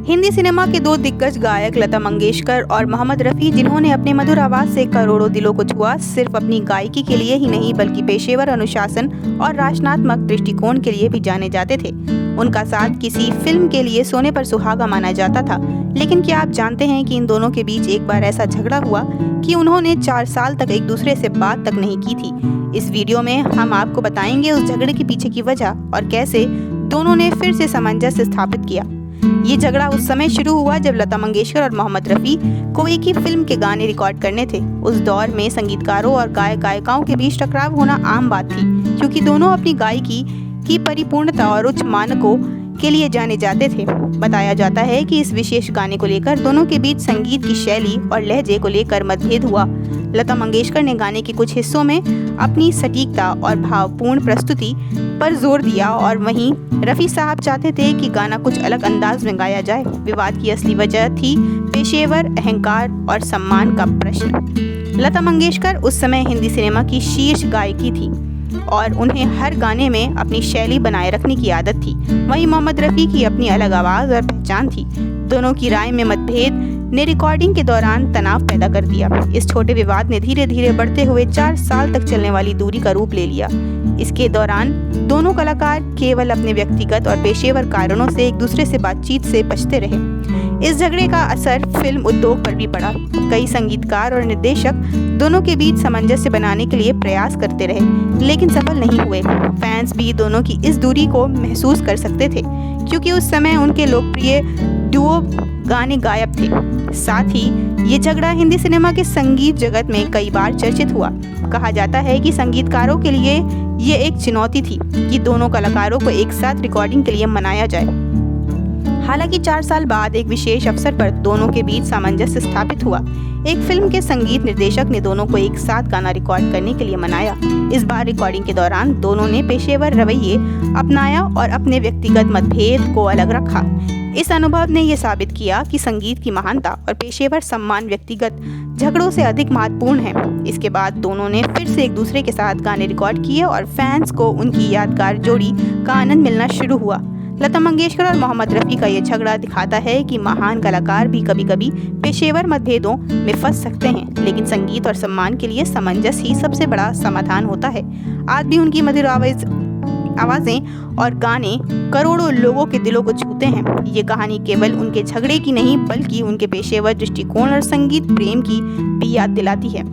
Hindi cinema के दो दिग्गज गायक लता मंगेशकर और मोहम्मद रफ़ी, जिन्होंने अपनी मधुर आवाज़ से करोड़ों दिलों को छुआ, सिर्फ अपनी गायकी के लिए ही नहीं बल्कि पेशेवर अनुशासन और रचनात्मक दृष्टिकोण के लिए भी जाने जाते थे। उनका साथ किसी फिल्म के लिए सोने पर सुहागा माना जाता था। लेकिन क्या आप जानते हैं कि इन दोनों के बीच एक बार ऐसा झगड़ा हुआ कि उन्होंने 4 साल तक एक दूसरे से बात तक नहीं की थी। इस वीडियो में हम आपको बताएंगे उस झगड़े के पीछे की वजह और कैसे दोनों ने फिर से सामंजस्य स्थापित किया। ये झगड़ा उस समय शुरू हुआ जब लता मंगेशकर और मोहम्मद रफ़ी को एक ही फिल्म के गाने रिकॉर्ड करने थे। उस दौर में संगीतकारों और गायक गायिकाओं के बीच टकराव होना आम बात थी, क्योंकि दोनों अपनी गायकी की परिपूर्णता और उच्च मानकों के लिए जाने जाते थे। बताया जाता है कि इस विशेष गाने को लेकर दोनों के बीच संगीत की शैली और लहजे को लेकर मतभेद हुआ। लता मंगेशकर ने गाने के कुछ हिस्सों में अपनी सटीकता और भावपूर्ण प्रस्तुति पर जोर दिया और वहीं रफ़ी साहब चाहते थे कि गाना कुछ अलग अंदाज में गाया जाए। विवाद की असली वजह थी पेशेवर अहंकार और सम्मान का प्रश्न। लता मंगेशकर उस समय हिंदी सिनेमा की शीर्ष गायकी थी और उन्हें हर गाने में अपनी शैली बनाए रखने की आदत थी। वहीं मोहम्मद रफ़ी की अपनी अलग आवाज़ और पहचान थी। दोनों की राय में मतभेद ने रिकॉर्डिंग के दौरान तनाव पैदा कर दिया। इस छोटे विवाद ने धीरे धीरे बढ़ते हुए 4 साल तक चलने वाली दूरी का रूप ले लिया। इसके दौरान दोनों कलाकार केवल अपने व्यक्तिगत और पेशेवर कारणों से एक दूसरे से बातचीत से बचते रहे। इस झगड़े का असर फिल्म उद्योग पर भी पड़ा। कई संगीतकार और निर्देशक दोनों के बीच सामंजस्य बनाने के लिए प्रयास करते रहे, लेकिन सफल नहीं हुए। फैंस भी दोनों की इस दूरी को महसूस कर सकते थे, क्योंकि उस समय उनके लोकप्रिय डुओ गाने गायब थे। साथ ही ये झगड़ा हिंदी सिनेमा के संगीत जगत में कई बार चर्चित हुआ। कहा जाता है कि संगीतकारों के लिए ये एक चुनौती थी कि दोनों कलाकारों को एक साथ रिकॉर्डिंग के लिए मनाया जाए। हालांकि 4 साल बाद एक विशेष अवसर पर दोनों के बीच सामंजस्य स्थापित हुआ। एक फिल्म के संगीत निर्देशक ने दोनों को एक साथ गाना रिकॉर्ड करने के लिए मनाया। इस बार रिकॉर्डिंग के दौरान दोनों ने पेशेवर रवैये अपनाया और अपने व्यक्तिगत मतभेद को अलग रखा। इस अनुभव ने यह साबित किया कि संगीत की महानता और पेशेवर सम्मान व्यक्तिगत झगड़ों से अधिक महत्वपूर्ण है। इसके बाद दोनों ने फिर से एक दूसरे के साथ गाने रिकॉर्ड किए और फैंस को उनकी यादगार जोड़ी का आनंद मिलना शुरू हुआ। लता मंगेशकर और मोहम्मद रफ़ी का ये झगड़ा दिखाता है कि महान कलाकार भी कभी-कभी पेशेवर मतभेदों में फंस सकते हैं, लेकिन संगीत और सम्मान के लिए सामंजस्य ही सबसे बड़ा समाधान होता है। आज भी उनकी मधुर आवाज़ें और गाने करोड़ों लोगों के दिलों को छूते हैं। ये कहानी केवल उनके झगड़े की नहीं बल्कि उनके पेशेवर दृष्टिकोण और संगीत प्रेम की भी याद दिलाती है।